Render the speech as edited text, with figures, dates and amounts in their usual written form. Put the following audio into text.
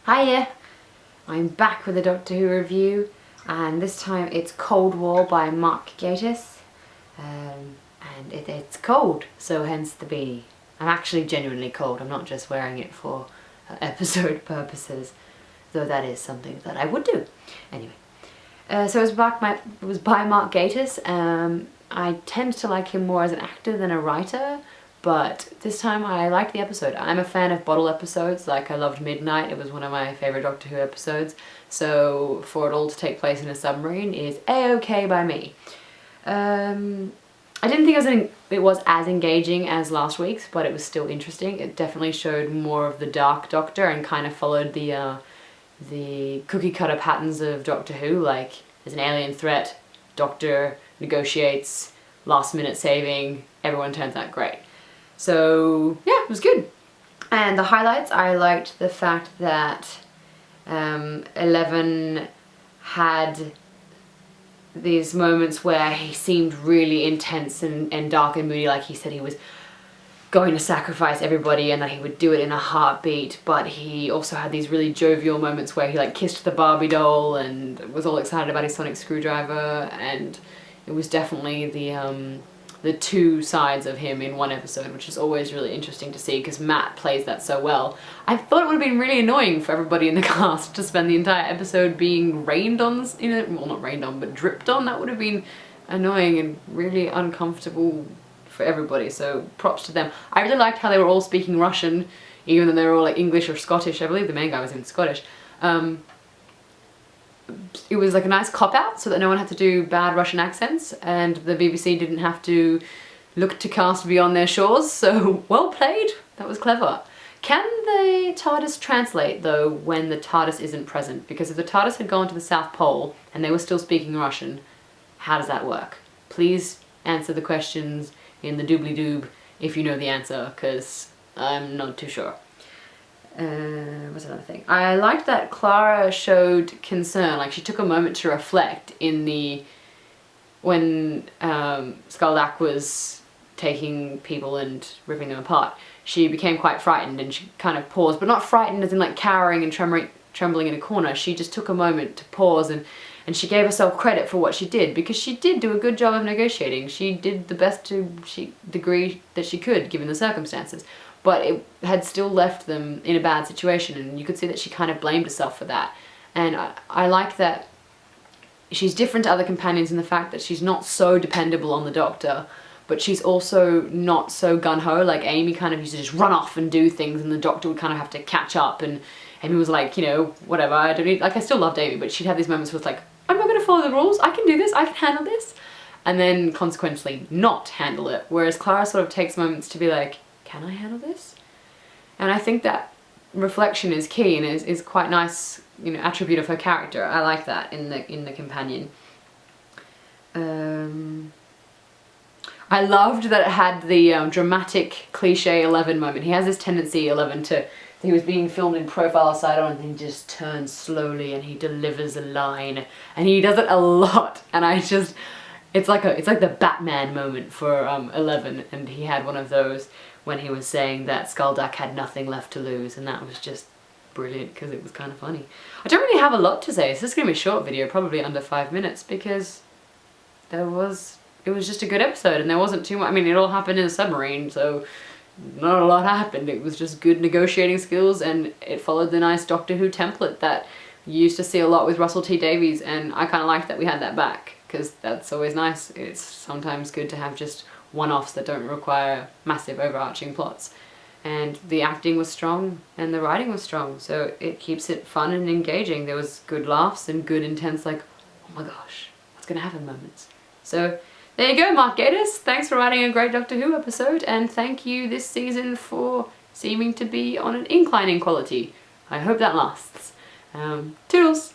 Hiya! I'm back with a Doctor Who review, and this time it's Cold War by Mark Gatiss, and it's cold, so hence the beanie. I'm actually genuinely cold, I'm not just wearing it for episode purposes, though that is something that I would do. Anyway, so it was by Mark Gatiss. I tend to like him more as an actor than a writer, but this time I liked the episode. I'm a fan of bottle episodes, like I loved Midnight, it was one of my favourite Doctor Who episodes, so for it all to take place in a submarine is a-okay by me. I didn't think it was as engaging as last week's, but it was still interesting. It definitely showed more of the Dark Doctor and kind of followed the cookie cutter patterns of Doctor Who, like there's an alien threat, Doctor negotiates, last minute saving, everyone turns out great. So yeah, it was good. And the highlights, I liked the fact that 11 had these moments where he seemed really intense and dark and moody, like he said he was going to sacrifice everybody and that he would do it in a heartbeat, but he also had these really jovial moments where he like kissed the Barbie doll and was all excited about his sonic screwdriver, and it was definitely the two sides of him in one episode, which is always really interesting to see because Matt plays that so well. I thought it would have been really annoying for everybody in the cast to spend the entire episode being rained on, well not rained on, but dripped on. That would have been annoying and really uncomfortable for everybody, so props to them. I really liked how they were all speaking Russian, even though they were all like English or Scottish. I believe the main guy was even Scottish. It was like a nice cop-out so that no one had to do bad Russian accents, and the BBC didn't have to look to cast beyond their shores, so well played, that was clever. Can the TARDIS translate though when the TARDIS isn't present? Because if the TARDIS had gone to the South Pole and they were still speaking Russian, how does that work? Please answer the questions in the doobly-doob if you know the answer, because I'm not too sure. What's another thing? I liked that Clara showed concern, like she took a moment to reflect when Skaldak was taking people and ripping them apart. She became quite frightened and she kind of paused, but not frightened as in like cowering and trembling in a corner. She just took a moment to pause and she gave herself credit for what she did, because she did do a good job of negotiating. She did the best degree that she could given the circumstances. But it had still left them in a bad situation, and you could see that she kind of blamed herself for that. And I like that she's different to other companions in the fact that she's not so dependable on the Doctor, but she's also not so gun-ho. Like Amy kind of used to just run off and do things, and the Doctor would kind of have to catch up, and Amy was like, you know, whatever, I don't need, like I still loved Amy, but she'd have these moments where it's like, I'm not going to follow the rules, I can do this, I can handle this, and then consequently not handle it. Whereas Clara sort of takes moments to be like, can I handle this? And I think that reflection is key and is quite nice, you know, attribute of her character. I like that in the companion. I loved that it had the dramatic cliche 11 moment. He has this tendency, 11, he was being filmed in profile side on and he just turns slowly and he delivers a line, and he does it a lot, and it's like the Batman moment for 11, and he had one of those when he was saying that Skaldak had nothing left to lose, and that was just brilliant because it was kind of funny. I don't really have a lot to say, so this is going to be a short video, probably under 5 minutes, because it was just a good episode and there wasn't too much. I mean, it all happened in a submarine, so not a lot happened. It was just good negotiating skills, and it followed the nice Doctor Who template that you used to see a lot with Russell T Davies, and I kind of like that we had that back, because that's always nice. It's sometimes good to have just one-offs that don't require massive overarching plots. And the acting was strong and the writing was strong, so it keeps it fun and engaging. There was good laughs and good intense, like, oh my gosh, what's gonna happen moments. So there you go, Mark Gatiss. Thanks for writing a great Doctor Who episode, and thank you this season for seeming to be on an incline in quality. I hope that lasts. Toodles!